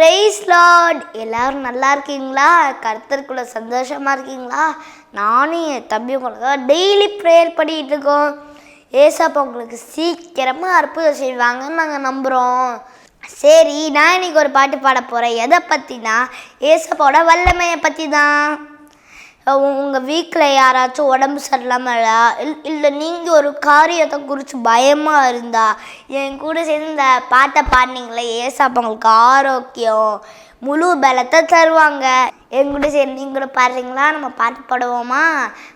Price Lord. எல்லாரும் நல்லா இருக்கீங்களா? கர்த்தருக்குள்ள சந்தோஷமாக இருக்கீங்களா? நானும் என் தம்பி உங்களுக்கு டெய்லி ப்ரேயர் பண்ணிகிட்டு இருக்கோம். ஏசப்பா உங்களுக்கு சீக்கிரமாக அற்புதம் செய்வாங்கன்னு நாங்கள் நம்புகிறோம். சரி, நான் இன்னைக்கு ஒரு பாட்டு பாட போகிறேன். எதை பற்றினா ஏசப்பாவோட வல்லமையை பற்றி தான். உங்கள் வீட்டில் யாராச்சும் உடம்பு சரியில்லாமல் இல்லை நீங்கள் ஒரு காரியத்தை குறித்து பயமாக இருந்தால் என் கூட சேர்ந்து இந்த பாட்டை பாடினீங்களே, ஏசப்பா உங்களுக்கு ஆரோக்கியம் முழு பலத்தை தருவாங்க. என் கூட சேர்ந்து நீங்கள் கூட பாடுறீங்களா? நம்ம பாட்டு பாடுவோமா?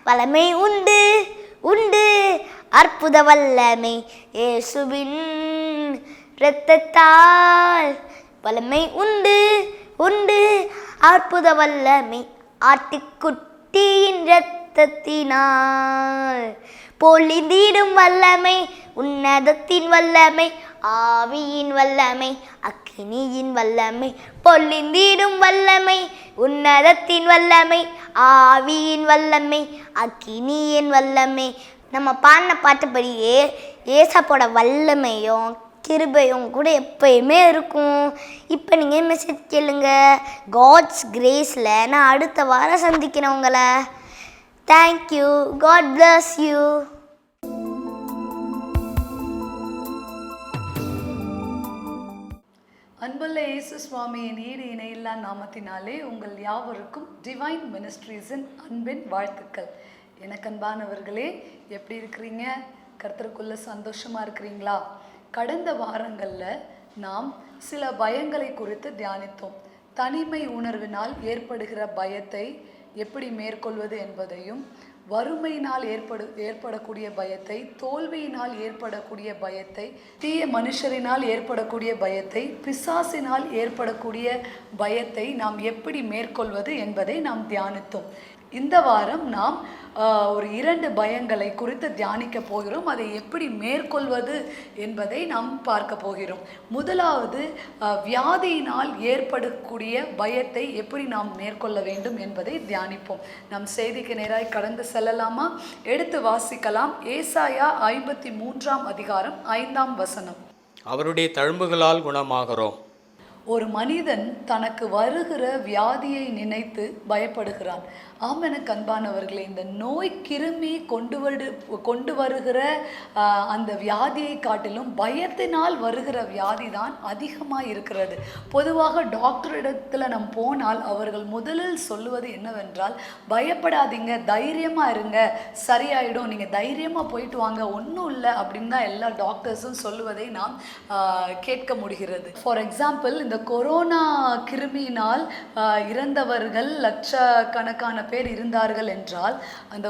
வல்லமை உண்டு உண்டு அற்புத வல்லமை இயேசுவின் இரத்தத்தால். வல்லமை உண்டு உண்டு அற்புத வல்லமை ஆட்டுக்குட்டியின் இரத்தத்தினால். பொழிந்திடும் வல்லமை உன்னதத்தின் வல்லமை ஆவியின் வல்லமை அக்கினியின் வல்லமை. பொழிந்திடும் வல்லமை உன்னதத்தின் வல்லமை ஆவியின் வல்லமை அக்கினியின் வல்லமை. நம்ம பாடின பாட்டுப்படியே ஏசப்போட வல்லமையும் கிருபையும் கூட எப்பயுமே இருக்கும். இப்போ நீங்கள் மெசேஜ் கேளுங்க. காட்ஸ் கிரேஸில் நான் அடுத்த வாரம் சந்திக்கிறேன் உங்களை. தேங்க்யூ. God bless you. அன்புள்ள இயேசு சுவாமியின் ஈடு இணையில்லா நாமத்தினாலே உங்கள் யாவருக்கும் டிவைன் மினிஸ்ட்ரீஸின் அன்பின் வாழ்த்துக்கள். எனக்கு அன்பானவர்களே, எப்படி இருக்கிறீங்க? கர்த்தருக்குள்ள சந்தோஷமாக இருக்கிறீங்களா? கடந்த வாரங்களில் நாம் சில பயங்களை குறித்து தியானித்தோம். தனிமை உணர்வினால் ஏற்படுகிற பயத்தை எப்படி மேற்கொள்வது என்பதையும், வறுமையினால் ஏற்படக்கூடிய பயத்தை, தோல்வியினால் ஏற்படக்கூடிய பயத்தை, தீய மனுஷரினால் ஏற்படக்கூடிய பயத்தை, பிசாசினால் ஏற்படக்கூடிய பயத்தை நாம் எப்படி மேற்கொள்வது என்பதை நாம் தியானித்தோம். இந்த வாரம் நாம் ஒரு 2 பயங்களை குறித்து தியானிக்க போகிறோம். அதை எப்படி மேற்கொள்வது என்பதை நாம் பார்க்க போகிறோம். முதலாவது, வியாதியினால் ஏற்படக்கூடிய பயத்தை எப்படி நாம் மேற்கொள்ள வேண்டும் என்பதை தியானிப்போம். நம் செய்திக்கு நேராய் கடந்து செல்லலாமா? எடுத்து வாசிக்கலாம். ஏசாயா 53ஆம் அதிகாரம் 5ஆம் வசனம். அவருடைய தழும்புகளால் குணமாகிறோம். ஒரு மனிதன் தனக்கு வருகிற வியாதியை நினைத்து பயப்படுகிறான். ஆம், எனக்கு அன்பானவர்களே, இந்த நோய் கிருமி கொண்டு வருகிற அந்த வியாதியை காட்டிலும் பயத்தினால் வருகிற வியாதி தான் அதிகமாக இருக்கிறது. பொதுவாக டாக்டரிடத்தில் நம்ம போனால் அவர்கள் முதலில் சொல்லுவது என்னவென்றால், பயப்படாதீங்க, தைரியமாக இருங்க, சரியாயிடும், நீங்கள் தைரியமாக போயிட்டு வாங்க, ஒன்றும் இல்லை அப்படின்னு தான் எல்லா டாக்டர்ஸும் சொல்லுவதை நாம் கேட்க முடிகிறது. ஃபார் எக்ஸாம்பிள், இந்த கொரோனா கிருமியினால் இறந்தவர்கள் லட்சக்கணக்கான பேர் இருந்தார்கள் என்றால், அந்த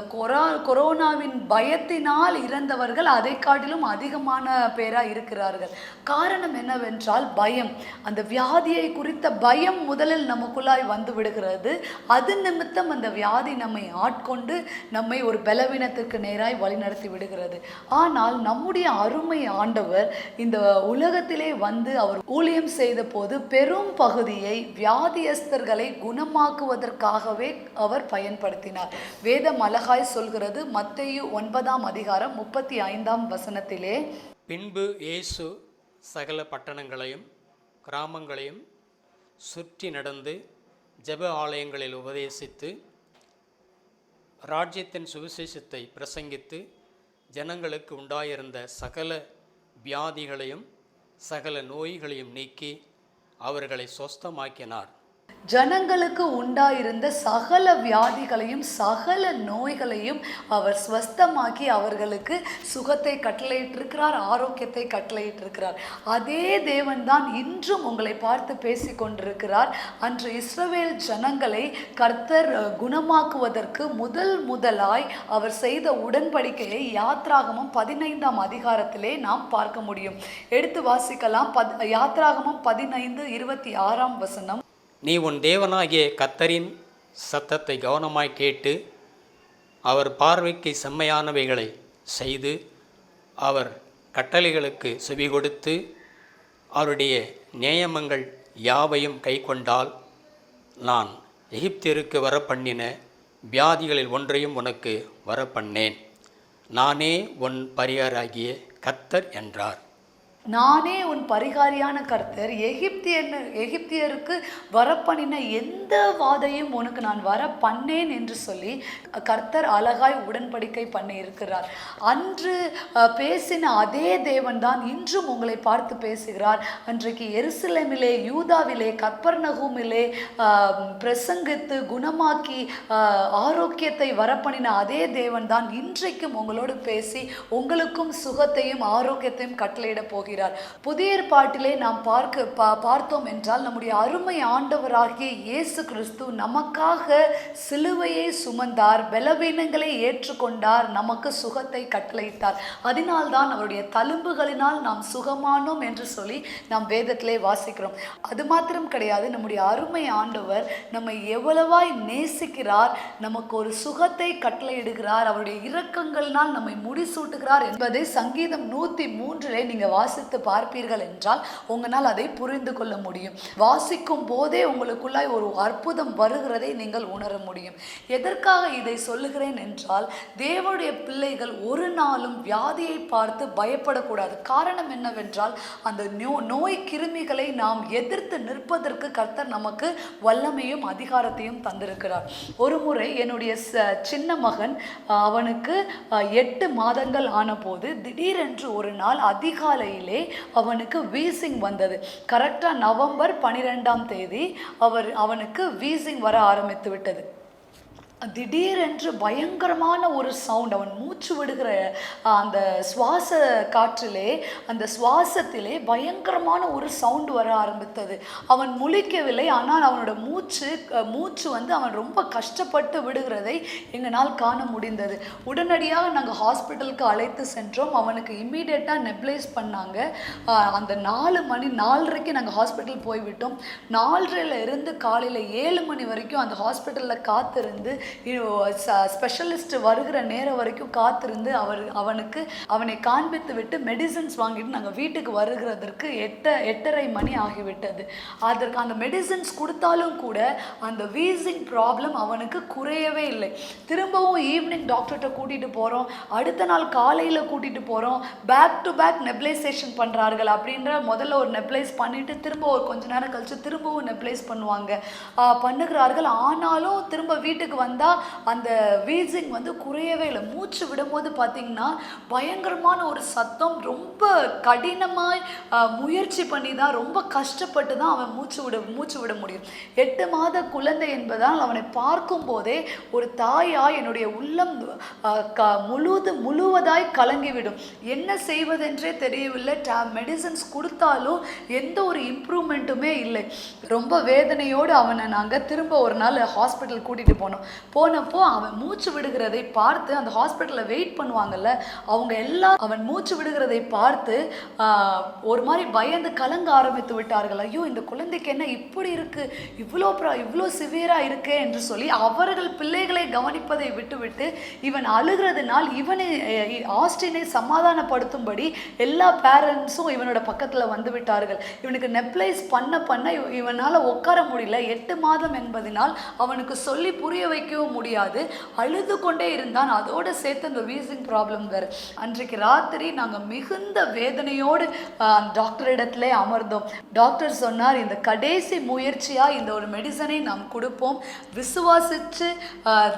கொரோனாவின் பயத்தினால் இறந்தவர்கள் அதை காட்டிலும் அதிகமான பேராக இருக்கிறார்கள். காரணம் என்னவென்றால் பயம். அந்த வியாதியை குறித்த பயம் முதலில் நமக்குள்ளாய் வந்து விடுகிறது. அது நிமித்தம் அந்த வியாதி நம்மை ஆட்கொண்டு நம்மை ஒரு பலவீனத்திற்கு நேராய் வழிநடத்தி விடுகிறது. ஆனால் நம்முடைய அருமை ஆண்டவர் இந்த உலகத்திலே வந்து அவர் ஊழியம் செய்த போது பெரும் பகுதியை வியாதியஸ்தர்களை குணமாக்குவதற்காகவே அவர் பயன்படுத்தினார். வேதம் அழகாய் சொல்கிறது. மத்தேயு 9ஆம் அதிகாரம் 35ஆம் வசனத்திலே, பின்பு இயேசு சகல பட்டணங்களையும் கிராமங்களையும் சுற்றி நடந்து ஜெப ஆலயங்களில் உபதேசித்து ராஜ்யத்தின் சுவிசேஷத்தை பிரசங்கித்து ஜனங்களுக்கு உண்டாயிருந்த சகல வியாதிகளையும் சகல நோய்களையும் நீக்கி அவர்களை சொஸ்தமாக்கினார். ஜனங்களுக்கு உண்டாயிருந்த சகல வியாதிகளையும் சகல நோய்களையும் அவர் ஸ்வஸ்தமாக்கி அவர்களுக்கு சுகத்தை கட்டளையிட்டிருக்கிறார், ஆரோக்கியத்தை கட்டளையிட்டிருக்கிறார். அதே தேவன்தான் இன்றும் உங்களை பார்த்து பேசி கொண்டிருக்கிறார். அன்று இஸ்ரவேல் ஜனங்களை கர்த்தர் குணமாக்குவதற்கு முதலாய் அவர் செய்த உடன்படிக்கையை யாத்ராகமம் 15ஆம் அதிகாரத்திலே நாம் பார்க்க முடியும். எடுத்து வாசிக்கலாம். யாத்ராகமம் 15:26ஆம் வசனம். நீ உன் தேவனாகிய கர்த்தரின் சத்தத்தை கவனமாய் கேட்டு அவர் பார்வைக்கு செம்மையானவைகளை செய்து அவர் கட்டளைகளுக்கு செவி கொடுத்து அவருடைய நியமங்கள் யாவையும் கைக்கொண்டால் நான் எகிப்திற்கு வரப்பண்ணின வியாதிகளில் ஒன்றையும் உனக்கு வரப்பண்ணேன். நானே உன் பரிகாராகிய கர்த்தர் என்றார். நானே உன் பரிகாரியான கர்த்தர், எகிப்தியருக்கு வரப்பண்ணின எந்த வாதையும் உனக்கு நான் வர பண்ணேன் என்று சொல்லி கர்த்தர் அழகாய் உடன்படிக்கை பண்ணி இருக்கிறார். அன்று பேசின அதே தேவன் தான் இன்றும் உங்களை பார்த்து பேசுகிறார். அன்றைக்கு எருசலேமிலே, யூதாவிலே, கப்பர்நகூமிலே பிரசங்கித்து குணமாக்கி ஆரோக்கியத்தை வரப்பண்ணின அதே தேவன் தான் இன்றைக்கும் உங்களோடு பேசி உங்களுக்கும் சுகத்தையும் ஆரோக்கியத்தையும் கட்டளையிட போகிறார். புதிய ஏற்பாட்டிலே நாம் பார்த்தோம் என்றால் நம்முடைய அருமை ஆண்டவராகிய இயேசு கிறிஸ்து நமக்காக சிலுவையை சுமந்தார், பலவீனங்களை ஏற்றுக்கொண்டார், நமக்கு சுகத்தை கட்டளையிட்டார். அதனால்தான் அவருடைய தழும்புகளினால் நாம் சுகமானோம் என்று சொல்லி நாம் வேதத்திலே வாசிக்கிறோம். அது மாத்திரம் கிடையாது, நம்முடைய அருமை ஆண்டவர் நம்மை எவ்வளவாய் நேசிக்கிறார், நமக்கு ஒரு சுகத்தை கட்டளையிடுகிறார், அவருடைய இரக்கங்களினால் நம்மை முடிசூட்டுகிறார் என்பதை சங்கீதம் 103 நீங்க வாசித்து பார்ப்பீர்கள் என்றால் உங்களால் அதை புரிந்து கொள்ள முடியும். வாசிக்கும் போதே உங்களுக்குள்ளாய் ஒரு அற்புதம் வருகிறதை நீங்கள் உணர முடியும். எதற்காக இதை சொல்லுகிறேன் என்றால், தேவனுடைய பிள்ளைகள் ஒரு நாளும் வியாதியை பார்த்து பயப்படக்கூடாது. காரணம் என்னவென்றால், அந்த நோய் கிருமிகளை நாம் எதிர்த்து நிற்பதற்கு கர்த்தர் நமக்கு வல்லமையும் அதிகாரத்தையும் தந்திருக்கிறார். ஒரு முறை என்னுடைய சின்ன மகன், அவனுக்கு 8 மாதங்கள் ஆன போது திடீரென்று ஒரு நாள் அதிகாலையிலே அவனுக்கு வீசிங் வந்தது. கரெக்டாக நவம்பர் 12 அவனுக்கு வீசிங் வர ஆரம்பித்து விட்டது. திடீரென்று பயங்கரமான ஒரு சவுண்ட், அவன் மூச்சு விடுகிற அந்த சுவாச காற்றிலே, அந்த சுவாசத்திலே பயங்கரமான ஒரு சவுண்டு வர ஆரம்பித்தது. அவன் முழிக்கவில்லை, ஆனால் அவனோட மூச்சு வந்து அவன் ரொம்ப கஷ்டப்பட்டு விடுகிறதை எங்களால் காண முடிந்தது. உடனடியாக நாங்கள் ஹாஸ்பிட்டலுக்கு அழைத்து சென்றோம். அவனுக்கு இம்மீடியட்டாக நெப்ளைஸ் பண்ணாங்க. அந்த 4:30 நாங்கள் ஹாஸ்பிட்டல் போய்விட்டோம். 4:30 இருந்து காலையில் 7 மணி வரைக்கும் அந்த ஹாஸ்பிட்டலில் காத்திருந்து, ஸ்பெஷலிஸ்ட் வருகிற நேரம் வரைக்கும் காத்திருந்து அவனை காண்பித்து விட்டு மெடிசன்ஸ் வாங்கிட்டு நாங்கள் வீட்டுக்கு வருகிறதற்கு 8:30 மணி ஆகிவிட்டது. அதற்கு அந்த மெடிசன்ஸ் கொடுத்தாலும் கூட அந்த வீசிங் ப்ராப்ளம் அவனுக்கு குறையவே இல்லை. திரும்பவும் ஈவினிங் டாக்டர்கிட்ட கூட்டிகிட்டு போகிறோம், அடுத்த நாள் காலையில் கூட்டிகிட்டு போகிறோம். பேக் டு பேக் நெப்ளைசேஷன் பண்ணுறார்கள். அப்படின்ற முதல்ல ஒரு நெப்ளைஸ் பண்ணிவிட்டு திரும்ப ஒரு கொஞ்ச நேரம் கழித்து திரும்பவும் நெப்ளைஸ் பண்ணுகிறார்கள். ஆனாலும் திரும்ப வீட்டுக்கு வந்தால் அந்த வீசிங் வந்து குறையவே இல்லை. மூச்சு விடும்போது பார்த்தீங்கன்னா பயங்கரமான ஒரு சத்தம். ரொம்ப கடினமாய் முயற்சி பண்ணி தான், ரொம்ப கஷ்டப்பட்டு தான் அவன் மூச்சு விட முடியும். 8 மாத குழந்தை என்பதால் அவனை பார்க்கும் போதே ஒரு தாயாய் என்னுடைய உள்ளம் முழுவதாய் கலங்கிவிடும். என்ன செய்வதென்றே தெரியவில்லை. மெடிசன்ஸ் கொடுத்தாலும் எந்த ஒரு இம்ப்ரூவ்மெண்ட்டுமே இல்லை. ரொம்ப வேதனையோடு அவனை நாங்கள் திரும்ப ஒரு நாள் ஹாஸ்பிட்டல் கூட்டிகிட்டு போனப்போ அவன் மூச்சு விடுகிறதை பார்த்து, அந்த ஹாஸ்பிட்டலில் வெயிட் பண்ணுவாங்கல்ல, அவங்க எல்லாம் அவன் மூச்சு விடுகிறதை பார்த்து ஒரு மாதிரி பயந்து கலங்க ஆரம்பித்து விட்டார்கள். ஐயோ, இந்த குழந்தைக்கு என்ன இப்படி இருக்கு, இவ்வளோ சிவியரா இருக்கே என்று சொல்லி அவர்கள் பிள்ளைகளை கவனிப்பதை விட்டுவிட்டு இவன் அழுகிறதுனால் ஆஸ்டினை சமாதானப்படுத்தும்படி எல்லா பேரண்ட்ஸும் இவனோட பக்கத்தில் வந்து விட்டார்கள். இவனுக்கு நெப்ளைஸ் பண்ண இவனால் உட்கார முடியல. 8 மாதம் என்பதனால் அவனுக்கு சொல்லி புரிய வைக்கவும் முடியாது. அழுது கொண்டே இருந்தான். அதோடு சேர்த்து அந்த வீசிங் ப்ராப்ளம் வேறு. அன்றைக்கு ராத்திரி நாங்கள் மிகுந்த வேதனையோடு டாக்டரிடத்திலே அமர்ந்தோம். டாக்டர் சொன்னார், இந்த கடைசி முயற்சியாக இந்த ஒரு மெடிசனை நாம் கொடுப்போம், விசுவாசித்து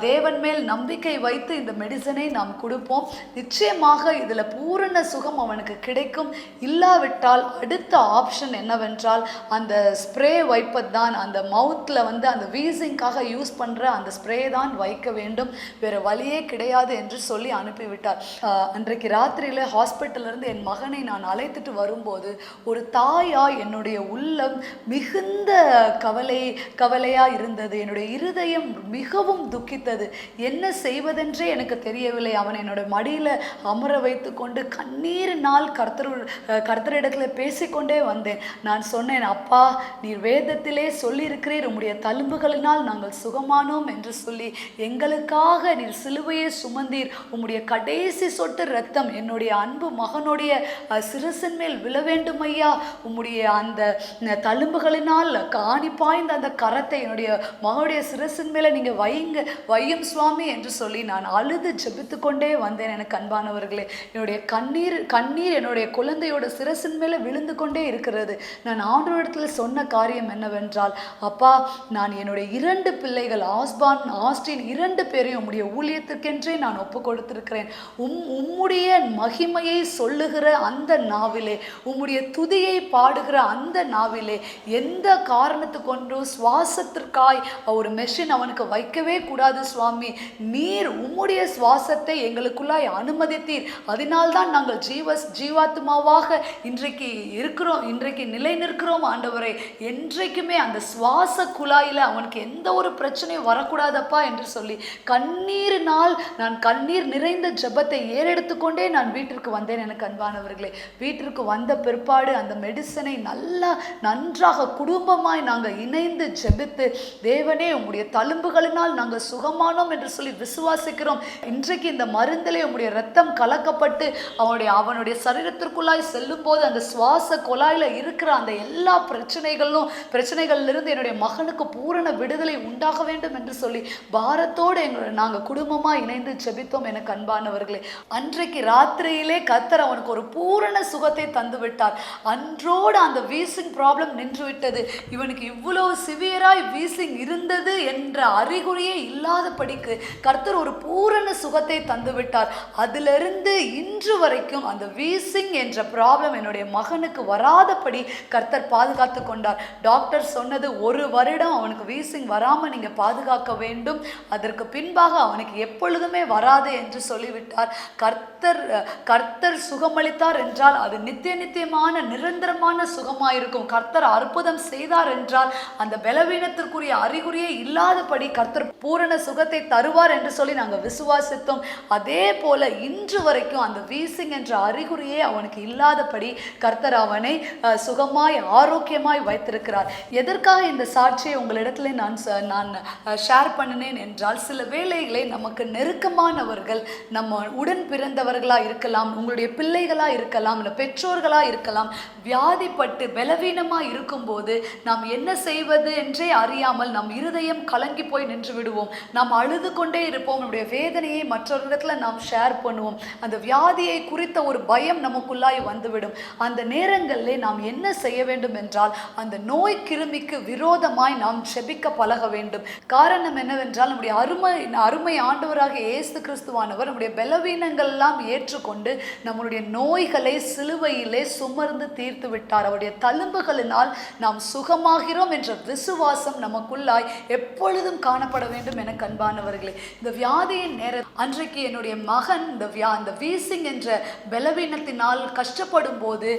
தேவன் மேல் நம்பிக்கை வைத்து இந்த மெடிசனை நாம் கொடுப்போம், நிச்சயமாக இதில் பூரண சுகம் அவனுக்கு கிடைக்கும். இல்லாவிட்டால் அடுத்த ஆப்ஷன் என்னவென்றால் அந்த ஸ்ப்ரே வைப்பது தான், அந்த மவுத்தில் வந்து அந்த வீசிங்காக யூஸ் பண்ணுற அந்த ஸ்ப்ரே தான் வைக்க வேண்டும், வேறு வழியே கிடையாது என்று சொல்லி அனுப்பிவிட்டார். அன்றைக்கு ராத்திரியில் ஹாஸ்பிட்டலிருந்து என் மகனை நான் அழைத்துட்டு வரும்போது ஒரு தாயாய் என்னுடைய உள்ளம் மிகுந்த கவலையாக இருந்தது. என்னுடைய இருதயம் மிகவும் துக்கித்தது. என்ன செய்வதென்றே எனக்கு தெரியவில்லை. அவன் என்னோட மடியில் அமர வைத்து கொண்டு கண்ணீரினால் கர்த்தரிடத்தில் பேசிக்கொண்டே வந்தேன். நான் சொன்னேன், அப்பா, நீர் வேதத்திலே சொல்லியிருக்கிறீர், உம்முடைய தழும்புகளினால் நாங்கள் சுகமானோம் என்று சொல்லி சொல்லி, எங்களுக்காக நீர் சிலுவையை சுமந்தீர், உம்முடைய கடைசி சொட்டு ரத்தம் என்னுடைய அன்பு மகனுடைய சிரசின் மேல் விழ வேண்டும் ஐயா, உம்முடைய அந்த தழும்புகளினால் காணி பாய்ந்த அந்த கரத்தை என்னுடைய மகனுடைய சிரசின் மேலே நீங்கள் வையும் சுவாமி என்று சொல்லி நான் அழுது ஜெபித்து கொண்டே வந்தேன். எனக்கு அன்பானவர்களே, என்னுடைய கண்ணீர் என்னுடைய குழந்தையோட சிரசின் மேலே விழுந்து கொண்டே இருக்கிறது. நான் ஆண்டவரிடத்தில் சொன்ன காரியம் என்னவென்றால், அப்பா, நான் என்னுடைய 2 பிள்ளைகள் ஆஸ்டின் 2 பேரையும் உம்முடைய ஊழியத்துக்கென்றே நான் ஒப்பு கொடுத்திருக்கிறேன். உம்முடைய மகிமையை சொல்லுகிற அந்த நாவிலே, உம்முடைய துதியை பாடுகிற அந்த நாவிலே எந்த காரணத்து கொண்டும் சுவாசத்திற்காய் ஒரு மெஷின் அவனுக்கு வைக்கவே கூடாது சுவாமி. நீர் உம்முடைய சுவாசத்தை எங்களுக்குள்ளாய் அனுமதித்தீர். அதனால்தான் நாங்கள் ஜீவாத்மாவாக இன்றைக்கு இருக்கிறோம், இன்றைக்கு நிலை நிற்கிறோம் ஆண்டவரே. என்றைக்குமே அந்த சுவாச குழாயில் அவனுக்கு எந்த ஒரு பிரச்சனையும் வரக்கூடாதப்பா என்று சொல்லி கண்ணீரினால் நான் கண்ணீர் நிறைந்த ஜெபத்தை ஏறெடுத்துக்கொண்டே நான் வீட்டிற்கு வந்தேன். எனக்கு அன்பானவர்களே, வீட்டிற்கு வந்த பிற்பாடு அந்த மெடிசனை நன்றாக குடும்பமாய் நாங்கள் இணைந்து ஜெபித்து, தேவனே உம்முடைய தழும்புகளினால் நாங்கள் சுகமானோம் என்று சொல்லி விசுவாசிக்கிறோம். இன்றைக்கு இந்த மருந்திலே உம்முடைய ரத்தம் கலக்கப்பட்டு அவனுடைய சரீரத்திற்குள்ளாய் செல்லும் போது அந்த சுவாச குழாயில் இருக்கிற அந்த எல்லா பிரச்சனைகளிலிருந்து என்னுடைய மகனுக்கு பூரண விடுதலை உண்டாக வேண்டும் என்று சொல்லி பாரத்தோடு நாங்கள் குடும்பமாக இணைந்து ஜெபித்தோம். எனக்கு அன்பானவர்களே, அன்றைக்கு ராத்திரியிலே கர்த்தர் அவனுக்கு ஒரு பூரண சுகத்தை தந்து விட்டார். அன்றோடு அந்த வீசிங் ப்ராப்ளம் நின்று விட்டது. இவனுக்கு இவ்வளவு சிவியராய் வீசிங் இருந்தது என்ற அறிகுறியே இல்லாதபடிக்கு கர்த்தர் ஒரு பூரண சுகத்தை தந்து விட்டார். அதிலிருந்து இன்று வரைக்கும் அந்த வீசிங் என்ற ப்ராப்ளம் என்னுடைய மகனுக்கு வராதபடி கர்த்தர் பாதுகாத்து கொண்டார். டாக்டர் சொன்னது 1 வருடம் அவனுக்கு வீசிங் வராமல் நீங்கள் பாதுகாக்க வேண்டும், அதற்கு பின்பாக அவனுக்கு எப்பொழுதுமே வராது என்று சொல்லிவிட்டார். கர்த்தர் சுகமளித்தார் என்றால் அது நித்தியமான நிரந்தரமான சுகமாயிருக்கும். கர்த்தர் அற்புதம் செய்தார் என்றால் அந்த பலவீனத்திற்குரிய அறிகுறியே இல்லாதபடி கர்த்தர் பூரண சுகத்தை தருவார் என்று சொல்லி நாங்கள் விசுவாசித்தோம். அதே போல இன்று வரைக்கும் அந்த வீசிங் என்ற அறிகுறியே அவனுக்கு இல்லாதபடி கர்த்தர் அவனை சுகமாய் ஆரோக்கியமாய் வைத்திருக்கிறார். எதற்காக இந்த சாட்சியை உங்களிடத்துல நான் ஷேர் பண்ணினேன் என்றால், சில வேளைகளை நமக்கு நெருக்கமானவர்கள், நம்ம உடன் பிறந்தவர்களாக இருக்கலாம், உங்களுடைய பிள்ளைகளாக இருக்கலாம், இல்லை பெற்றோர்களாக இருக்கலாம், வியாதிப்பட்டு பலவீனமாக இருக்கும்போது நாம் என்ன செய்வது என்றே அறியாமல் நம் இருதயம் கலங்கி போய் நின்று விடுவோம். நாம் அழுது கொண்டே இருப்போம். நம்முடைய வேதனையை மற்றவர்களிடத்தில் நாம் ஷேர் பண்ணுவோம். அந்த வியாதியை குறித்த ஒரு பயம் நமக்குள்ளாய் வந்துவிடும். அந்த நேரங்களில் நாம் என்ன செய்ய வேண்டும் என்றால், அந்த நோய் கிருமிக்கு விரோதமாய் நாம் செபிக்க பழக வேண்டும். காரணம் என்னவென்றால், நம்முடைய அருமை ஆண்டவராக இயேசு கிறிஸ்துவானவர் நம்முடைய பலவீனங்கள் எல்லாம் ஏற்றுக்கொண்டு நம்முடைய நோய்களை சிலுவையிலே சுமர்ந்து தீர்த்து விட்டார். அவருடைய தழும்புகளினால் நாம் சுகமாகிறோம் என்ற விசுவாசம் நமக்குள்ளாய் எப்பொழுதும் காணப்பட வேண்டும். என அன்பானவர்களே, இந்த வியாதியின் நேரம் அன்றைக்கு என்னுடைய மகன் இந்த வீசிங் என்ற பலவீனத்தினால் கஷ்டப்படும் போது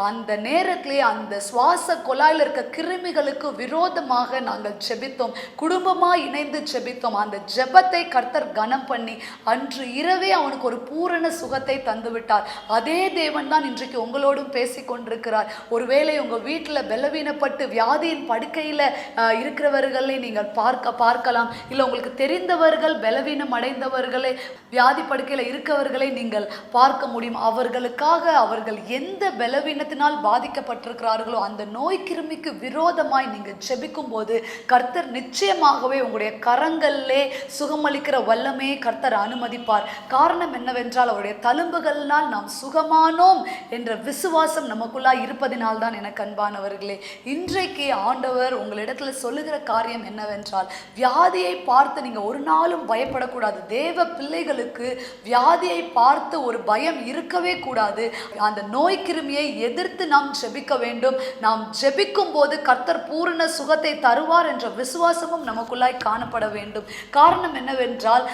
அந்த நேரத்திலே அந்த சுவாச குழாயில் இருக்க கிருமிகளுக்கு விரோதமாக நாங்கள் ஜெபித்தோம். குடும்பமாக இணைந்து ஜெபித்தோம். அந்த ஜெபத்தை கர்த்தர் கனம் பண்ணி அன்று இரவே அவனுக்கு ஒரு பூரண சுகத்தை தந்து விட்டார். அதே தேவன் தான் இன்றைக்கு உங்களோடும் பேசி கொண்டிருக்கிறார். ஒருவேளை உங்கள் வீட்டில் பலவீனப்பட்டு வியாதியின் படுக்கையில் இருக்கிறவர்களை நீங்கள் பார்க்கலாம், இல்லை உங்களுக்கு தெரிந்தவர்கள் பலவீனம் அடைந்தவர்களை, வியாதி படுக்கையில் இருக்கவர்களை நீங்கள் பார்க்க முடியும். அவர்கள் எந்த பலவீனத்தினால் பாதிக்கப்பட்டிருக்கிறார்களோ அந்த நோய் கிருமிக்கு விரோதமாய் நீங்கள் ஜெபிக்கும் போது கர்த்தர் நிச்சயமாகவே உங்களுடைய கரங்களிலே சுகமளிக்கிற வல்லமையை கர்த்தர் அனுமதிப்பார். காரணம் என்னவென்றால், அவருடைய தழும்புகளினால் நாம் சுகமானோம் என்ற விசுவாசம் நமக்குள்ளாய் இருப்பதினால் தான். எனக்கு அன்பானவர்களே, இன்றைக்கு ஆண்டவர் உங்களிடத்துல சொல்லுகிற காரியம் என்னவென்றால், வியாதியை பார்த்து நீங்க ஒரு நாளும் பயப்படக்கூடாது. தேவ பிள்ளைகளுக்கு வியாதியை பார்த்து ஒரு பயம் இருக்கவே கூடாது. அந்த நோய் கிருமியை எதிர்த்து நாம் ஜெபிக்க வேண்டும். நாம் ஜெபிக்கும் போது கர்த்தர் பூரண சுகத்தை தருவார் என்ற விசுவாசமும் நமக்குள்ளாய் காணப்பட வேண்டும். காரணம் என்னவென்றால்,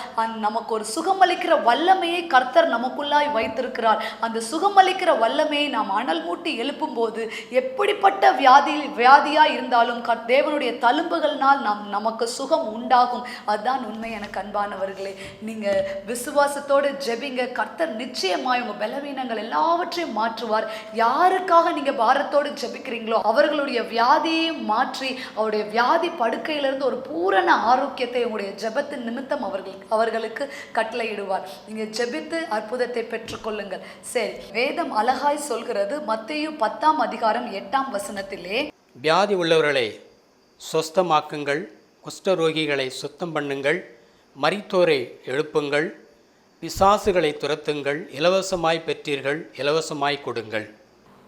நமக்கு ஒரு சுகமளிக்கிற வல்லமையை கர்த்தர் நமக்குள்ளாய் வைத்திருக்கிறார். அந்த சுகமளிக்கிற வல்லமையை நாம் அனல் மூட்டி எழுப்பும் போது எப்படிப்பட்ட வியாதியா இருந்தாலும் தேவனுடைய தழும்புகளினால் நமக்கு சுகம் உண்டாகும். அதுதான் உண்மை. எனக்கு அன்பானவர்களே, நீங்க விசுவாசத்தோடு ஜெபிங்க. கர்த்தர் நிச்சயமாய் உங்க பலவீனங்கள் எல்லாவற்றையும் மாற்றுவார். யாருக்காக நீங்க பாரத்தோடு ஜெபிக்கிறீங்களோ அவர்களுடைய வியாதியை மாற்றி அவருடைய வியாதி படுக்கையிலிருந்து ஒரு பூரண ஆரோக்கியத்தை உங்களுடைய ஜெபத்தின் நிமித்தம் அவர்களுக்கு கட்டளையிடுவார். நீங்க ஜெபித்து அற்புதத்தை பெற்றுக்கொள்ளுங்கள். சரி, வேதம் அழகாய் சொல்கிறது மத்தேயு 10ஆம் அதிகாரம் 8ஆம் வசனத்திலே, வியாதி உள்ளவர்களை சொஸ்தமாக்குங்கள், குஷ்டரோகிகளை சுத்தம் பண்ணுங்கள், மரித்தோரை எழுப்புங்கள், பிசாசுகளை துரத்துங்கள், இலவசமாய் பெற்றீர்கள், இலவசமாய் கொடுங்கள்.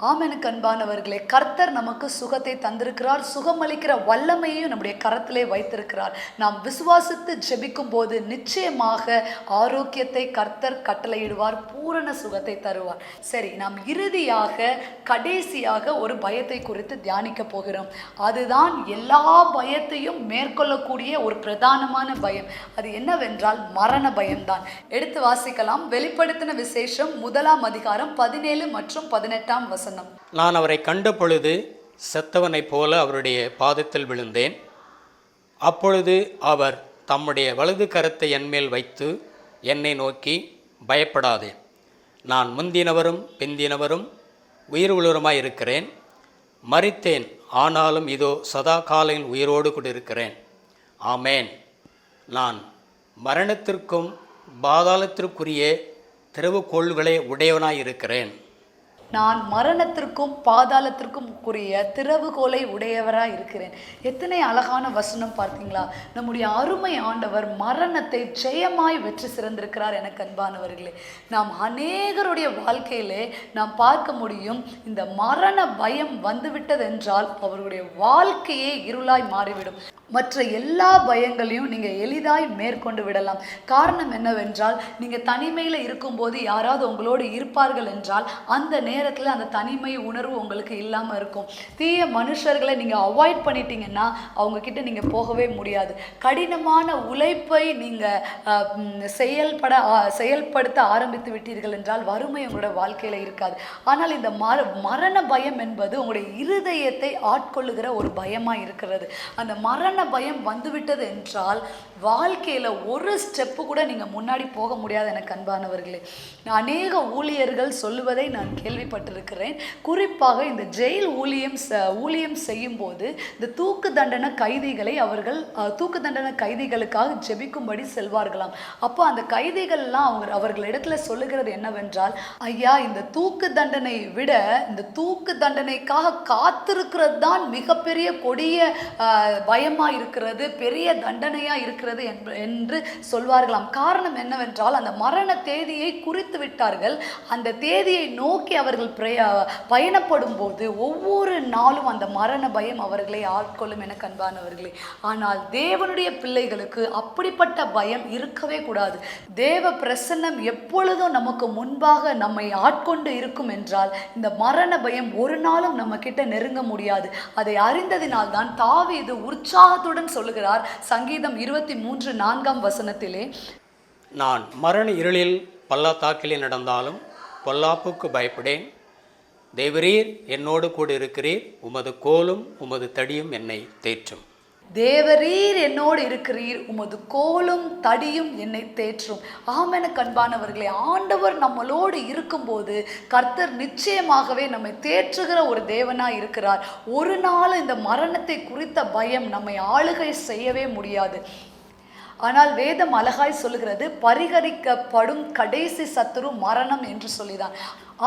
ஆமெனுக்கு அன்பானவர்களே, கர்த்தர் நமக்கு சுகத்தை தந்திருக்கிறார். சுகமளிக்கிற வல்லமையையும் நம்முடைய கரத்திலே வைத்திருக்கிறார். நாம் விசுவாசித்து ஜெபிக்கும் போது நிச்சயமாக ஆரோக்கியத்தை கர்த்தர் கட்டளையிடுவார், பூரண சுகத்தை தருவார். சரி, நாம் இறுதியாக கடைசியாக ஒரு பயத்தை குறித்து தியானிக்க போகிறோம். அதுதான் எல்லா பயத்தையும் மேற்கொள்ளக்கூடிய ஒரு பிரதானமான பயம். அது என்னவென்றால் மரண பயம்தான். எடுத்து வாசிக்கலாம். வெளிப்படுத்தின விசேஷம் 1ஆம் அதிகாரம் 17 மற்றும் 18ஆம் வசனம். நான் அவரை கண்ட பொழுது செத்தவனைப் போல அவருடைய பாதத்தில் விழுந்தேன். அப்பொழுது அவர் தம்முடைய வலது கரத்தை என்மேல் வைத்து என்னை நோக்கி, பயப்படாதே, நான் முந்தினவரும் பிந்தினவரும் உயிர் உள்ளவருமாய் இருக்கிறேன். மரித்தேன், ஆனாலும் இதோ சதா காலையில் உயிரோடு கூட இருக்கிறேன். ஆமேன். நான் மரணத்திற்கும் பாதாளத்திற்குரிய திறவுகோள்களை உடையவனாய் இருக்கிறேன். நான் மரணத்திற்கும் பாதாளத்திற்கும் உரிய திறவுகோலை உடையவராக இருக்கிறேன். எத்தனை அழகான வசனம் பார்த்தீங்களா? நம்முடைய அருமை ஆண்டவர் மரணத்தை ஜெயமாய் வெற்றி சிறந்திருக்கிறார். எனக்கு அன்பானவர்களே, நாம் அநேகருடைய வாழ்க்கையிலே நாம் பார்க்க முடியும், இந்த மரண பயம் வந்துவிட்டதென்றால் அவருடைய வாழ்க்கையே இருளாய் மாறிவிடும். மற்ற எல்லா பயங்களையும் நீங்கள் எளிதாய் மேற்கொண்டு விடலாம். காரணம் என்னவென்றால், நீங்கள் தனிமையில் இருக்கும்போது யாராவது உங்களோடு இருப்பார்கள் என்றால் அந்த நேரத்தில் அந்த தனிமை உணர்வு உங்களுக்கு இல்லாமல் இருக்கும். தீய மனுஷர்களை நீங்கள் அவாய்ட் பண்ணிட்டீங்கன்னா அவங்கக்கிட்ட நீங்கள் போகவே முடியாது. கடினமான உழைப்பை நீங்கள் செயல்படுத்த ஆரம்பித்து விட்டீர்கள் என்றால் வறுமை உங்களோட வாழ்க்கையில் இருக்காது. ஆனால் இந்த மரண பயம் என்பது உங்களுடைய இருதயத்தை ஆட்கொள்ளுகிற ஒரு பயமாக இருக்கிறது. அந்த மரண பயம் வந்துவிட்டது என்றால் வாழ்க்கையில் ஒரு ஸ்டெப்பு கூட நீங்கள் முன்னாடி போக முடியாது. எனக்கு அன்பானவர்களே, அநேக ஊழியர்கள் சொல்லுவதை நான் கேள்விப்பட்டிருக்கிறேன். குறிப்பாக இந்த ஜெயில் ஊழியம் செய்யும் போது இந்த தூக்கு தண்டனை கைதிகளை அவர்கள் தூக்கு தண்டனை கைதிகளுக்காக ஜெபிக்கும்படி செல்வார்களாம். அப்போ அந்த கைதிகள்லாம் அவர்களிடத்துல சொல்லுகிறது என்னவென்றால், ஐயா, இந்த தூக்கு தண்டனை விட இந்த தூக்கு தண்டனைக்காக காத்திருக்கிறது தான் மிகப்பெரிய கொடிய பயமாக இருக்கிறது, பெரிய தண்டனையா இருக்கிறது என்று சொல்வார்களாம். காரணம் என்னவென்றால், அந்த மரண தேதியை குறித்து விட்டார்கள். அந்த தேதியை நோக்கி அவர்கள் பயணப்படும் போது ஒவ்வொரு நாளும் அந்த மரண பயம் அவர்களை ஆட்கொள்ளும். என அன்பானவர்களே, ஆனால் தேவனுடைய பிள்ளைகளுக்கு அப்படிப்பட்ட பயம் இருக்கவே கூடாது. தேவ பிரசன்னம் எப்பொழுதும் நமக்கு முன்பாக நம்மை ஆட்கொண்டு இருக்கும் என்றால் இந்த மரண பயம் ஒரு நாளும் நம்ம கிட்ட நெருங்க முடியாது. அதை அறிந்ததினால்தான் தாவீது உற்சாகத்துடன் சொல்லுகிறார். சங்கீதம் 23:4ஆம் வசனத்திலே, நான் மரண இருளில் பள்ளத்தாக்கிலே நடந்தாலும் பொல்லாப்புக்கு பயப்படேன். தேவரீர் என்னோடு கூட இருக்கிறீர், உமது கோலும் உமது தடியும் என்னை தேற்றும். தேவரீர் என்னோடு இருக்கிறீர், உமது கோலும் தடியும் என்னை தேற்றும். ஆமென். அன்பானவர்களே, ஆண்டவர் நம்மளோடு இருக்கும்போது கர்த்தர் நிச்சயமாகவே நம்மை தேற்றுகிற ஒரு தேவனாய் இருக்கிறார். ஒரு நாள் இந்த மரணத்தை குறித்த பயம் நம்மை ஆளுகை செய்யவே முடியாது. ஆனால் வேதம் அழகாய் சொல்லுகிறது, பரிகரிக்கப்படும் கடைசி சத்துரு மரணம் என்று சொல்லிதான்.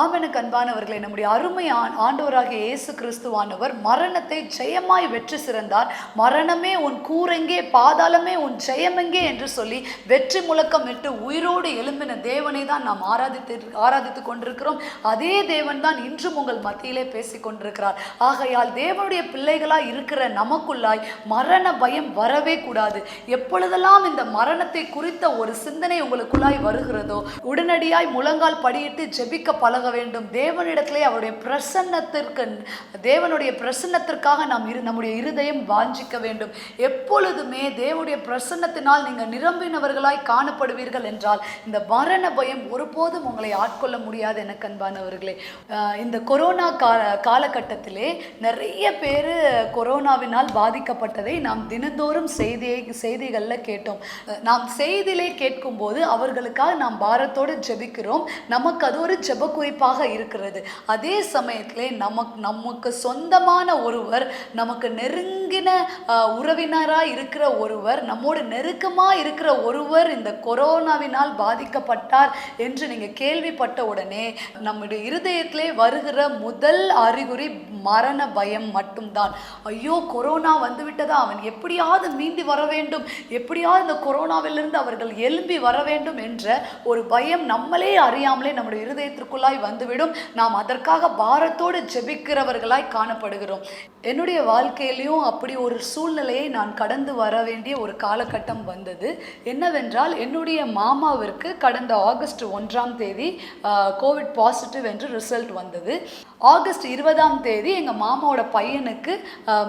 ஆமெனுக்கு அன்பானவர்களே, நம்முடைய அருமை ஆண்டவராகிய இயேசு கிறிஸ்துவானவர் மரணத்தை ஜெயமாய் வெற்றி சிறந்தார். மரணமே உன் கூரெங்கே, பாதாளமே உன் ஜெயமெங்கே என்று சொல்லி வெற்றி முழக்கம் விட்டு உயிரோடு எழும்பின தேவனை தான் நாம் ஆராதித்து கொண்டிருக்கிறோம். அதே தேவன் தான் இன்றும் உங்கள் மத்தியிலே பேசி கொண்டிருக்கிறார். ஆகையால் தேவனுடைய பிள்ளைகளாய் இருக்கிற நமக்குள்ளாய் மரண பயம் வரவே கூடாது. எப்பொழுதெல்லாம் இந்த மரணத்தை குறித்த ஒரு சிந்தனை உங்களுக்குள்ளாய் வருகிறதோ உடனடியாய் முழங்கால் படியிட்டு ஜெபிக்க பல வேண்டும். தேவனிடத்திலே அவருடைய தேவனுடைய பிரசன்னத்திற்காக நம்முடைய இருதயம் வாஞ்சிக்க வேண்டும். எப்பொழுதுமே தேவனுடைய பிரசன்னத்தினால் நீங்கள் நிரம்பினவர்களாய் காணப்படுவீர்கள் என்றால் இந்த மரண பயம் ஒருபோதும் உங்களை ஆட்கொள்ள முடியாது. எனக்கு அன்பானவர்களே, இந்த கொரோனா காலகட்டத்திலே நிறைய பேர் கொரோனாவினால் பாதிக்கப்பட்டதை நாம் தினந்தோறும் செய்திகளில் கேட்டோம். நாம் செய்தியிலே கேட்கும் போது அவர்களுக்காக நாம் பாரத்தோடு ஜெபிக்கிறோம். நமக்கு அது ஒரு ஜெபக்குறி அனுபவிப்பாக இருக்கிறது. அதே சமயத்திலே நமக்கு சொந்தமான ஒருவர், நமக்கு நெருங்கின உறவினராக இருக்கிற ஒருவர், நம்மோடு நெருக்கமாக இருக்கிற ஒருவர் இந்த கொரோனாவினால் பாதிக்கப்பட்டார் என்று நீங்கள் கேள்விப்பட்ட உடனே நம்முடைய இருதயத்திலே வருகிற முதல் அறிகுறி மரண பயம் மட்டும்தான். ஐயோ கொரோனா வந்து விட்டதா, அவன் எப்படியாவது மீண்டு வர வேண்டும், எப்படியாவது இந்த கொரோனாவிலிருந்து அவர்கள் எழும்பி வர வேண்டும் என்ற ஒரு பயம் நம்மளே அறியாமலே நம்முடைய இருதயத்திற்குள்ளாய் வந்துவிடும். நாம் அதற்காக பாரத்தோடு ஜெபிக்கிறவர்களாய் காணப்படுகிறோம். என்னுடைய வாழ்க்கையிலையும் அப்படி ஒரு சூழ்நிலையை நான் கடந்து வர வேண்டிய ஒரு காலகட்டம் வந்தது. என்னவென்றால், என்னுடைய மாமாவிற்கு கடந்த ஆகஸ்ட் 1ஆம் தேதி கோவிட் பாசிட்டிவ் என்று ரிசல்ட் வந்தது. ஆகஸ்ட் 20ஆம் தேதி எங்கள் மாமாவோட பையனுக்கு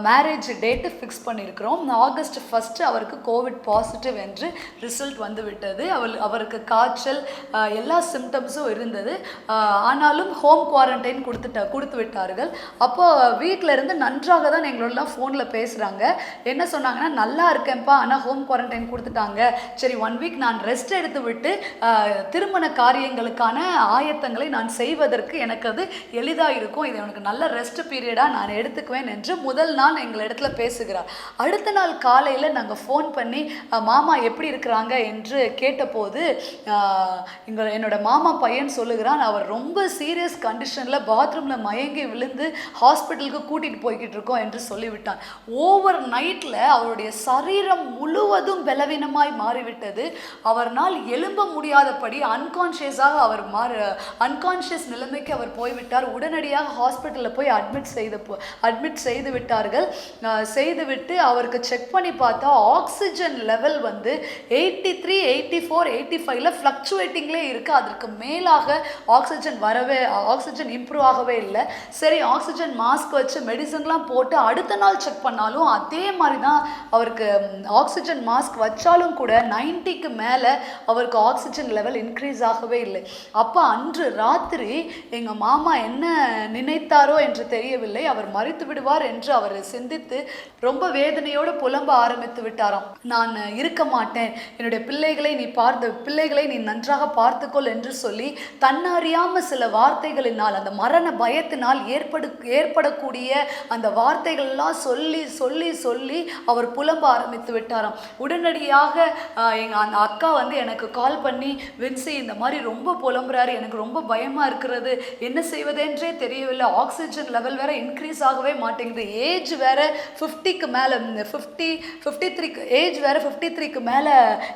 மேரேஜ் டேட்டு ஃபிக்ஸ் பண்ணியிருக்கிறோம். ஆகஸ்ட் 1 அவருக்கு கோவிட் பாசிட்டிவ் என்று ரிசல்ட் வந்து விட்டது. அவருக்கு காய்ச்சல் எல்லா சிம்டம்ஸும் இருந்தது. ஆனாலும் ஹோம் குவாரண்டைன் கொடுத்து விட்டார்கள். அப்போ வீட்டில் இருந்து நன்றாக தான் எங்களோடலாம் ஃபோனில் பேசுகிறாங்க. என்ன சொன்னாங்கன்னா, நல்லா இருக்கேன்ப்பா, ஆனால் ஹோம் குவாரண்டைன் கொடுத்துட்டாங்க, சரி 1 வீக் நான் ரெஸ்ட் எடுத்து விட்டு திருமண காரியங்களுக்கான ஆயத்தங்களை நான் செய்வதற்கு எனக்கு அது எளிதாக இருக்கும், இது எனக்கு நல்ல ரெஸ்ட் பீரியடாக நான் எடுத்துக்குவேன் என்று முதல் நாள் எங்கள் இடத்துல பேசுகிறார். அடுத்த நாள் காலையில் நாங்கள் ஃபோன் பண்ணி மாமா எப்படி இருக்கிறாங்க என்று கேட்டபோது என்னோட மாமா பையன் சொல்லுகிறான், அவர் ரொம்ப சீரியஸ் கண்டிஷனில் பாத்ரூமில் மயங்கி விழுந்து ஹாஸ்பிட்டலுக்கு கூட்டிகிட்டு போய்கிட்டு இருக்கோம் என்று சொல்லிவிட்டான். ஓவர் நைட்டில் அவருடைய சரீரம் முழுவதும் பலவீனமாய் மாறிவிட்டது. அவரால் எழும்ப முடியாதபடி அன்கான்ஷியஸ் நிலைமைக்கு அவர் போய்விட்டார். உடனடியாக ஹாஸ்பிட்டலில் போய் அட்மிட் செய்து விட்டார்கள். செய்துவிட்டு அவருக்கு செக் பண்ணி பார்த்தா ஆக்சிஜன் லெவல் வந்து 83, 84, 85 ஃப்ளக்சுவேட்டிங்லே இருக்குது. அதற்கு மேலாக ஆக்சிஜன் இம்ப்ரூவ் ஆகவே இல்லை. சரி, ஆக்சிஜன் மாஸ்க் வச்சு மெடிசன்லாம் போட்டு அடுத்த நாள் செக் பண்ணாலும் அதே மாதிரி தான் அவருக்கு ஆக்சிஜன் மாஸ்க் வச்சாலும் கூட 90க்கு மேலே அவருக்கு ஆக்சிஜன் லெவல் இன்க்ரீஸ் ஆகவே இல்லை. அப்போ அன்று ராத்திரி எங்கள் மாமா என்ன நினைத்தாரோ என்று தெரியவில்லை, அவர் மரித்து விடுவார் என்று அவர் சிந்தித்து ரொம்ப வேதனையோடு புலம்ப ஆரம்பித்து விட்டாராம். நான் இருக்க மாட்டேன், என்னுடைய பிள்ளைகளை நீ நன்றாக பார்த்துக்கொள் என்று சொல்லி தன்னறியாம சில வார்த்தைகளினால், அந்த மரண பயத்தினால் ஏற்படக்கூடிய அந்த வார்த்தைகள் எல்லாம் சொல்லி சொல்லி சொல்லி அவர் புலம்ப ஆரம்பித்து விட்டாராம். உடனடியாக அந்த அக்கா வந்து எனக்கு கால் பண்ணி, வின்சி இந்த மாதிரி ரொம்ப புலம்புறாரு, எனக்கு ரொம்ப பயமாக இருக்கிறது, என்ன செய்வதென்றே தெரியவில்லை, ஆக்சிஜன் லெவல் வேற இன்க்ரீஸ் ஆகவே மாட்டேங்குது, ஏஜ் வேற 50க்கு மேலே 53 ஏஜ் வேற 53க்கு மேலே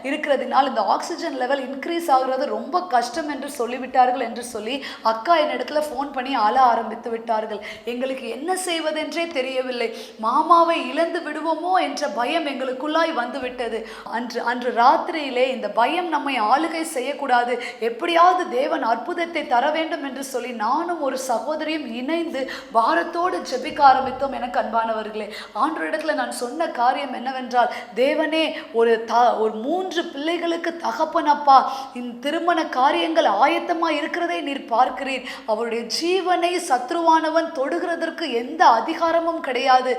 இருக்கிறதுனால இந்த ஆக்சிஜன் லெவல் இன்க்ரீஸ் ஆகுறது ரொம்ப கஷ்டம் என்று சொல்லிவிட்டார்கள் என்று சொல்லி அக்கா என்னிடத்துல ஃபோன் பண்ணி அழ ஆரம்பித்து விட்டார்கள். எங்களுக்கு என்ன செய்வதென்றே தெரியவில்லை, மாமாவை இழந்து விடுவோமோ என்ற பயம் எங்களுக்குள்ளாய் வந்துவிட்டது. அன்று ராத்திரியிலே இந்த பயம் நம்மை ஆளுகை செய்யக்கூடாது, எப்படியாவது தேவன் அற்புதத்தை தர வேண்டும் என்று சொல்லி நானும் ஒரு சகோதரியும் இணைந்து பாரத்தோடு ஜெபிக்க ஆரம்பித்தோம். எனக்கு அன்பானவர்களே, ஆண்டவரிடத்தில் நான் சொன்ன காரியம் என்னவென்றால், தேவனே ஒரு 3 பிள்ளைகளுக்கு தகப்பனப்பா, இந்த திருமண காரியங்கள் ஆயத்தமாக இருக்கிறதை நீர் பார்க்கிறீர், அவருடைய ஜீவனை சத்ருவானவன் தொடுகிறதற்கு எந்த அதிகாரமும் கிடையாது,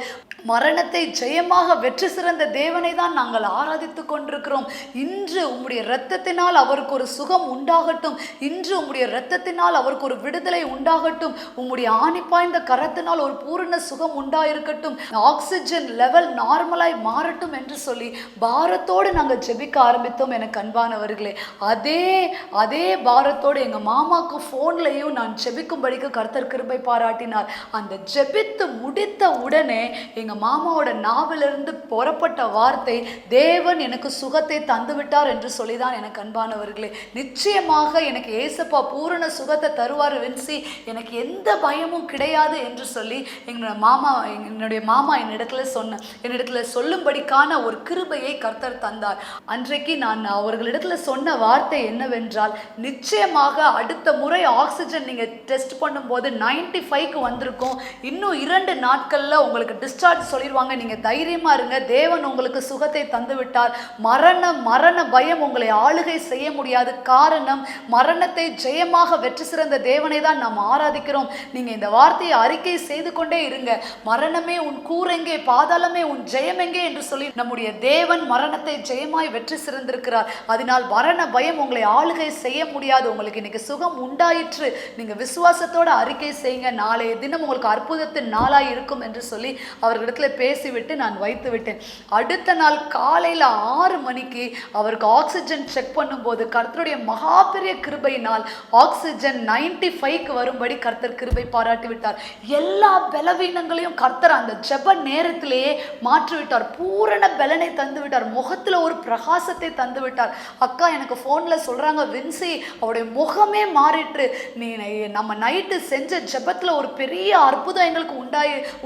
மரணத்தை ஜெயமாக வெற்றி சிறந்த தேவனை தான் நாங்கள் ஆராதித்து கொண்டிருக்கிறோம். இன்று உம்முடைய இரத்தத்தினால் அவருக்கு ஒரு சுகம் உண்டாகட்டும், இன்று உம்முடைய இரத்தத்தினால் அவருக்கு ஒரு விடுதலை உண்டாகட்டும், உம்முடைய ஆணி பாய்ந்த கரத்தினால் ஒரு பூரண சுகம் உண்டாயிருக்கட்டும், ஆக்சிஜன் லெவல் நார்மலாய் மாறட்டும் என்று சொல்லி பாரத்தோடு நாங்கள் ஜெபிக்க ஆரம்பித்தோம். எனக்கு அன்பானவர்களே, அதே பாரத்தோடு எங்கள் மாமாவுக்கு ஃபோன்லையும் நான் ஜெபிக்கும்படிக்கு கர்த்தர் கிருபை பாராட்டினார். அந்த ஜெபித்து முடித்த உடனே எங்கள் மாமாவோட நாவிலிருந்து புறப்பட்ட வார்த்தை, தேவன் எனக்கு சுகத்தை தந்துவிட்டார் என்று சொல்லிதான். எனக்கு அன்பானவர்களே, நிச்சயமாக எனக்கு ஏசப்பா பூரண சுகத்தை தருவார் வின்சி, எனக்கு எந்த பயமும் கிடையாது என்று சொல்லி என்னுடைய மாமா என்னிடத்துல சொல்லும்படிக்கான ஒரு கிருபையை கர்த்தர் தந்தார். அன்றைக்கு நான் அவர்களிடத்துல சொன்ன வார்த்தை என்னவென்றால், நிச்சயமாக அடுத்த முறை ஆக்சிஜன் நீங்க டெஸ்ட் பண்ணும்போது 95க்கு வந்திருக்கும், இன்னும் 2 நாட்கள்ல உங்களுக்கு டிஸ்சார்ஜ் சொல்லிடுவாங்க, நீங்க தைரியமா இருங்க, தேவன் உங்களுக்கு சுகத்தை தந்து விட்டார், மரண பயம் உங்களை ஆளுகை செய்ய முடியாது, காரணம் மரணத்தை ஜெயமாக வெற்றி சிறந்த தேவனை தான் நாம் ஆராதிக்கிறோம். நீங்க இந்த வார்த்தையை அறிக்கை செய்து கொண்டே இருங்க, மரணமே உன் கூரெங்கே, பாதாளமே உன் ஜெயமெங்கே என்று சொல்லி நம்முடைய தேவன் மரணத்தை ஜெயமாய் வெற்றி சிறந்திருக்கிறார். அதனால் மரண பயம் உங்களை ஆளுகை செய்ய முடியாது. உங்களுக்கு இன்னைக்கு சுகம் உண்டா உண்டாயிற்று. நீங்க விசுவாசத்தோட அறிக்கை செய்யுங்க, நாளைய தினம் உங்களுக்கு அற்புதத்தின் நாளாய் இருக்கும் என்று சொல்லி அவர்களிடத்துல பேசிவிட்டு நான் வைத்து விட்டேன். அடுத்த நாள் காலையில 6 மணிக்கு அவருக்கு ஆக்சிஜன் செக் பண்ணும்போது கர்த்தருடைய மகா பெரிய கிருபையினால் ஆக்சிஜன் 95க்கு வரும்படி கர்த்தர் கிருபை பாராட்டி விட்டார். எல்லா பலவீனங்களையும் கர்த்தர் அந்த ஜெப நேரத்திலேயே மாற்றிவிட்டார். பூரண பலனை தந்து விட்டார். முகத்துல ஒரு பிரகாசத்தை தந்து விட்டார். அக்கா எனக்கு போன்ல சொல்றாங்க, வின்சி அவருடைய முகமே மாறிட்டு, நீ நம்ம நைட்டு செஞ்ச ஜெபத்துல ஒரு பெரிய அற்புதம் எங்களுக்கு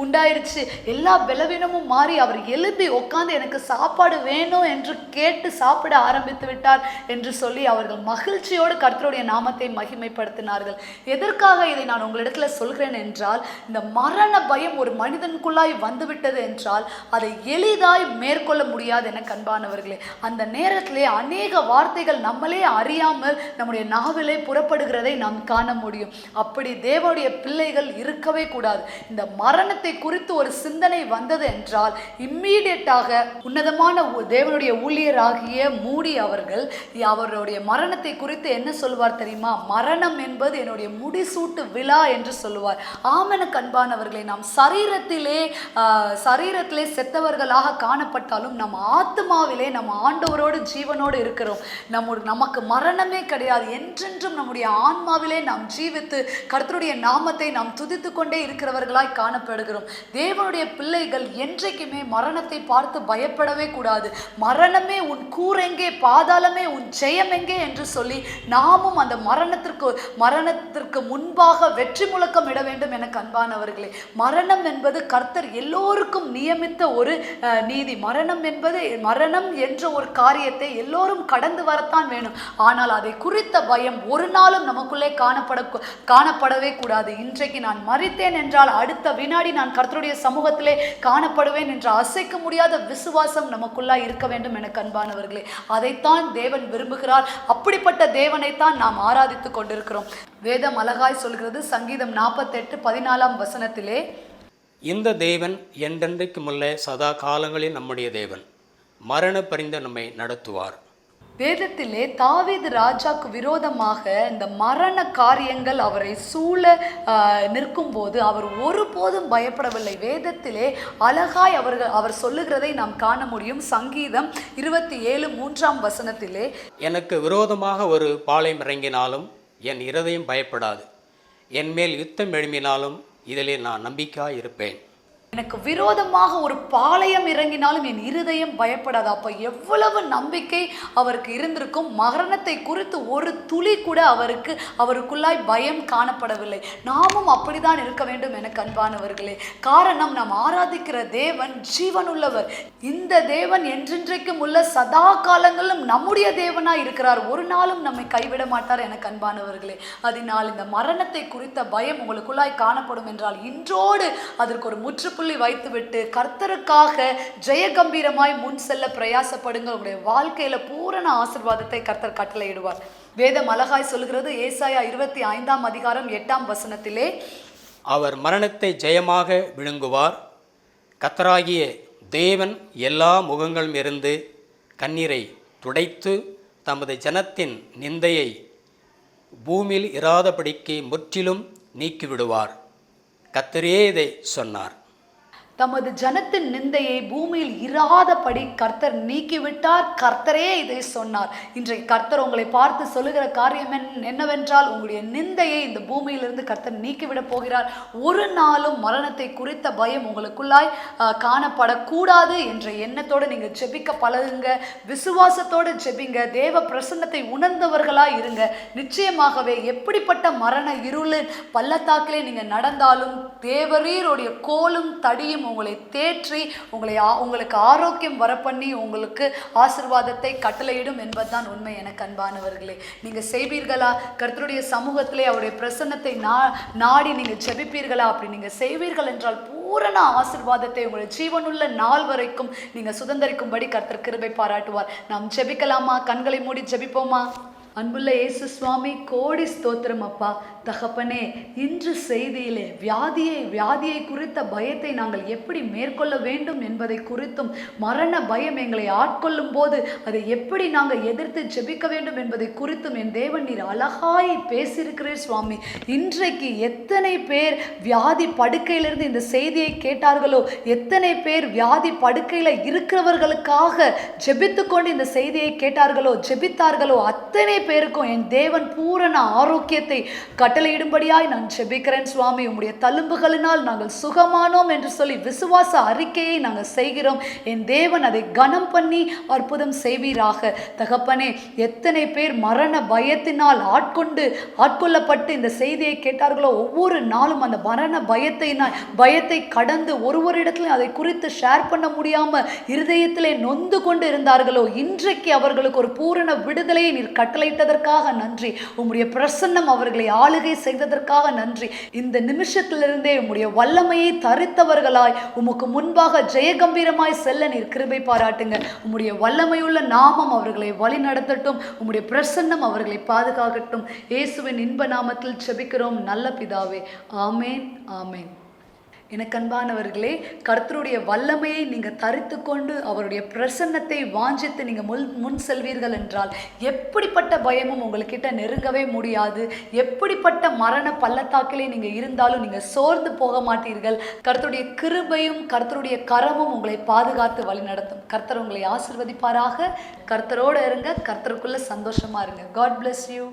உண்டாயிருச்சு, எல்லா பலவீனமும் மாறி அவர் எழுப்பி உட்கார்ந்து எனக்கு சாப்பாடு வேணும் என்று கேட்டு சாப்பிட ஆரம்பித்து விட்டார் என்று சொல்லி அவர்கள் மகிழ்ச்சியோடு கர்த்தருடைய நாமத்தை மகிமைப்படுத்தினார்கள். எதற்காக இதை நான் உங்களிடத்துல சொல்கிறேன் என்றால், இந்த மரண பயம் ஒரு மனிதனுக்குள்ளாய் வந்துவிட்டது என்றால் அதை எளிதாய் மேற்கொள்ள முடியாது என கண்பானவர்களே. அந்த நேரத்திலே அநேக வார்த்தைகள் நம்மளே அறியாமல் நம்முடைய நாவிலே புறப்படுகிறதை நாம் காண முடியும். அப்படி தேவனுடைய பிள்ளைகள் இருக்கவே கூடாது. இந்த மரணத்தை குறித்து ஒரு சிந்தனை வந்தது என்றால் இம்மீடியட்டாக உன்னதமான தேவனுடைய ஊழியராகிய மூடி அவருடைய மரணத்தை குறித்து என்ன சொல்வார் தெரியுமா? மரணம் என்பது என்னுடைய முடிசூட்டு விழா என்று சொல்லுவார். ஆமென கண்பானவர்களை, நாம் சரீரத்திலே செத்தவர்களாக காணப்பட்டாலும் நம் ஆத்மாவிலே நம்ம ஆண்டவரோடு ஜீவனோடு இருக்கிறோம். நமக்கு மரணமே கிடையாது. என்றென்றும் நம்முடைய ஆன்மாவிலே நாம் ஜீவித்து கர்த்தருடைய நாமத்தை நாம் துதித்து கொண்டே இருக்கிறவர்களாய் காணப்படுகிறோம். தேவனுடைய பிள்ளைகள் என்றைக்குமே மரணத்தை பார்த்து பயப்படவே கூடாது. மரணமே உன் கூரெங்கே, பாதாளமே உன் ஜெயம் எங்கே என்று சொல்லி நாமும் அந்த மரணத்திற்கு முன்பாக வெற்றி முழக்கம் இட வேண்டும் என கண்பானவர்களே. மரணம் என்பது கர்த்தர் எல்லோருக்கும் நியமித்த ஒரு நீதி. மரணம் என்ற ஒரு காரியத்தை எல்லோரும் கடந்து வரத்தான் வேணும். ஆனால் அதை குறித்த பயம் ஒரு நாளும் நமக்குள்ளே காணப்படவே கூடாது. இன்றைக்கு நான் மரித்தேன் என்றால் அடுத்த வினாடி நான் கர்த்தருடைய சமூகத்திலே காணப்படுவேன் என்ற அசைக்க முடியாத விசுவாசம் நமக்குள்ளாய் இருக்க வேண்டும் என கண்பானவர்களே. அதைத்தான் தேவன் விரும்புகிறார். அப்படிப்பட்ட தேவனைத்தான் நாம் ஆராதித்துக் கொண்டிருக்கிறோம். வேதம் அழகாய் சொல்கிறது, சங்கீதம் 48:14 இந்த தேவன் என்றென்றைக்கும் உள்ள சதா காலங்களில் நம்முடைய தேவன், மரண பரிந்து நம்மை நடத்துவார். வேதத்திலே தாவீது ராஜாக்கு விரோதமாக இந்த மரண காரியங்கள் அவரை சூழ நிற்கும் போது அவர் ஒருபோதும் பயப்படவில்லை. வேதத்திலே அழகாய் அவர் சொல்லுகிறதை நாம் காண முடியும். சங்கீதம் 27:3 எனக்கு விரோதமாக ஒரு பாளையம் இறங்கினாலும் என் இருதயம் பயப்படாது, என் மேல் யுத்தம் எழும்பினாலும் இதிலே நான் நம்பிக்கையாய் இருப்பேன். எனக்கு விரோதமாக ஒரு பாளையம் இறங்கினாலும் என் இருதயம் பயப்படாது. அப்ப எவ்வளவு நம்பிக்கை அவருக்கு இருந்திருக்கும். மரணத்தை குறித்து ஒரு துளி கூட அவருக்குள்ளாய் பயம் காணப்படவில்லை. நாமும் அப்படிதான் இருக்க வேண்டும் என கண்பானவர்களே. காரணம், நாம் ஆராதிக்கிற தேவன் ஜீவனுள்ளவர். இந்த தேவன் என்றென்றைக்கும் உள்ள சதா காலங்களிலும் நம்முடைய தேவனாய் இருக்கிறார். ஒரு நாளும் நம்மை கைவிட மாட்டார் என கண்பானவர்களே. அதனால் இந்த மரணத்தை குறித்த பயம் உங்களுக்குள்ளாய் காணப்படும் என்றால் இன்றோடு அதற்கு ஒரு முற்றுப்புள்ளி வைத்துவிட்டு கர்த்தருக்காக ஜெயகம்பீரமாய் முன் செல்ல பிரயாசப்படுங்க. உங்களுடைய வாழ்க்கையில பூரண ஆசீர்வாதத்தை கர்த்தர் கட்டளையிடுவார். வேதம் அழகாய் சொல்கிறது, ஏசாயா 25:8 அவர் மரணத்தை ஜெயமாக விழுங்குவார். கர்த்தராகிய தேவன் எல்லா முகங்களும் இருந்து கண்ணீரை துடைத்து தமது ஜனத்தின் நிந்தையை பூமியில் இராதபடிக்கு முற்றிலும் நீக்கிவிடுவார். கர்த்தரே இதை சொன்னார். தமது ஜனத்தின் நிந்தையை பூமியில் இராதபடி கர்த்தர் நீக்கிவிட்டார். கர்த்தரே இதை சொன்னார். இன்றைக்கு கர்த்தர் உங்களை பார்த்து சொல்லுகிற காரியம் என்னவென்றால், உங்களுடைய நிந்தையை இந்த பூமியிலிருந்து கர்த்தர் நீக்கிவிட போகிறார். ஒரு நாளும் மரணத்தை குறித்த பயம் உங்களுக்குள்ளாய் காணப்படக்கூடாது என்ற எண்ணத்தோடு நீங்கள் ஜெபிக்க பழகுங்க. விசுவாசத்தோடு ஜெபிங்க. தேவ பிரசன்னத்தை உணர்ந்தவர்களாய் இருங்க. நிச்சயமாகவே எப்படிப்பட்ட மரண இருளின் பள்ளத்தாக்கிலே நீங்கள் நடந்தாலும் தேவரீருடைய கோலும் தடியும் உங்களை தேற்றி உங்களுக்கு ஆரோக்கியம் வரப்பண்ணி உங்களுக்கு ஆசீர்வாதத்தை கட்டளையிடும் என்பதுதான் உண்மை என அன்பானவர்களே. நீங்கள் செய்வீர்களா? கர்த்தருடைய சமூகத்திலே அவருடைய பிரசன்னத்தை நாடி நீங்கள் ஜெபிப்பீர்களா? அப்படி நீங்கள் செய்வீர்கள் என்றால் பூரண ஆசீர்வாதத்தை உங்களுடைய ஜீவனுள்ள நாள் வரைக்கும் நீங்கள் சுதந்திரிக்கும்படி கர்த்தர் கிருபை பாராட்டுவார். நாம் ஜெபிக்கலாமா? கண்களை மூடி ஜெபிப்போமா? அன்புள்ள இயேசு சுவாமி, கோடி ஸ்தோத்திரம் அப்பா. தகப்பனே, இன்று செய்தியிலே வியாதியை குறித்த பயத்தை நாங்கள் எப்படி மேற்கொள்ள வேண்டும் என்பதை குறித்தும், மரண பயம் எங்களை ஆட்கொள்ளும் போது அதை எப்படி நாங்கள் எதிர்த்து ஜெபிக்க வேண்டும் என்பதை குறித்தும் என் தேவன் நீர் அழகாய் பேசியிருக்கிறீர் சுவாமி. இன்றைக்கு எத்தனை பேர் வியாதி படுக்கையிலிருந்து இந்த செய்தியை கேட்டார்களோ, எத்தனை பேர் வியாதி படுக்கையில் இருக்கிறவர்களுக்காக ஜெபித்து கொண்டு இந்த செய்தியை கேட்டார்களோ, ஜெபித்தார்களோ, அத்தனை பேருக்கும் என் தேவன் பூரண ஆரோக்கியத்தை கட்டளையிடும்படியாய் நான் ஜெபிக்கிறேன் சுவாமி. உம்முடைய தழும்புகளினால் நாங்கள் சுகமானோம் என்று சொல்லி விசுவாச அறிக்கையை நாங்கள் செய்கிறோம். என் தேவன் அதை கனம் பண்ணி அற்புதம் செய்வீராக. தகப்பனே, எத்தனை பேர் மரண பயத்தினால் ஆட்கொள்ளப்பட்டு இந்த செய்தியை கேட்டார்களோ, ஒவ்வொரு நாளும் அந்த மரண பயத்தை கடந்து ஒரு இடத்துல அதை குறித்து ஷேர் பண்ண முடியாம இருதயத்திலே நொந்து கொண்டு இருந்தார்களோ, இன்றைக்கு அவர்களுக்கு ஒரு பூரண விடுதலையை நீர் கட்டளையிட்டதற்காக நன்றி. உம்முடைய பிரசன்னம் அவர்களை ஆளுகை செய்ததற்காக நன்றி. இந்த நிமிஷத்திலிருந்தே உம்முடைய வல்லமையை தரித்தவர்களாய் உமக்கு முன்பாக ஜெயகம்பீரமாய் செல்ல நீர் கிருபை பாராட்டுங்க. உம்முடைய வல்லமையுள்ள நாமம் அவர்களை வழி நடத்தட்டும். உம்முடைய பிரசன்னம் அவர்களை பாதுகாக்கட்டும். இயேசுவின் இன்ப நாமத்தில் ஜெபிக்கிறோம் நல்ல பிதாவே. ஆமேன், ஆமேன். எனக்கு அன்பானவர்களே, கர்த்தருடைய வல்லமையை நீங்கள் தரித்து கொண்டு அவருடைய பிரசன்னத்தை வாஞ்சித்து நீங்கள் முன் செல்வீர்கள் என்றால் எப்படிப்பட்ட பயமும் உங்கள்கிட்ட நெருங்கவே முடியாது. எப்படிப்பட்ட மரண பள்ளத்தாக்கிலே நீங்கள் இருந்தாலும் நீங்கள் சோர்ந்து போக மாட்டீர்கள். கர்த்தருடைய கிருபையும் கர்த்தருடைய கரமும் உங்களை பாதுகாத்து வழி நடத்தும். கர்த்தர் உங்களை ஆசீர்வதிப்பாராக. கர்த்தரோடு இருங்க, கர்த்தருக்குள்ள சந்தோஷமா இருங்க. God bless you.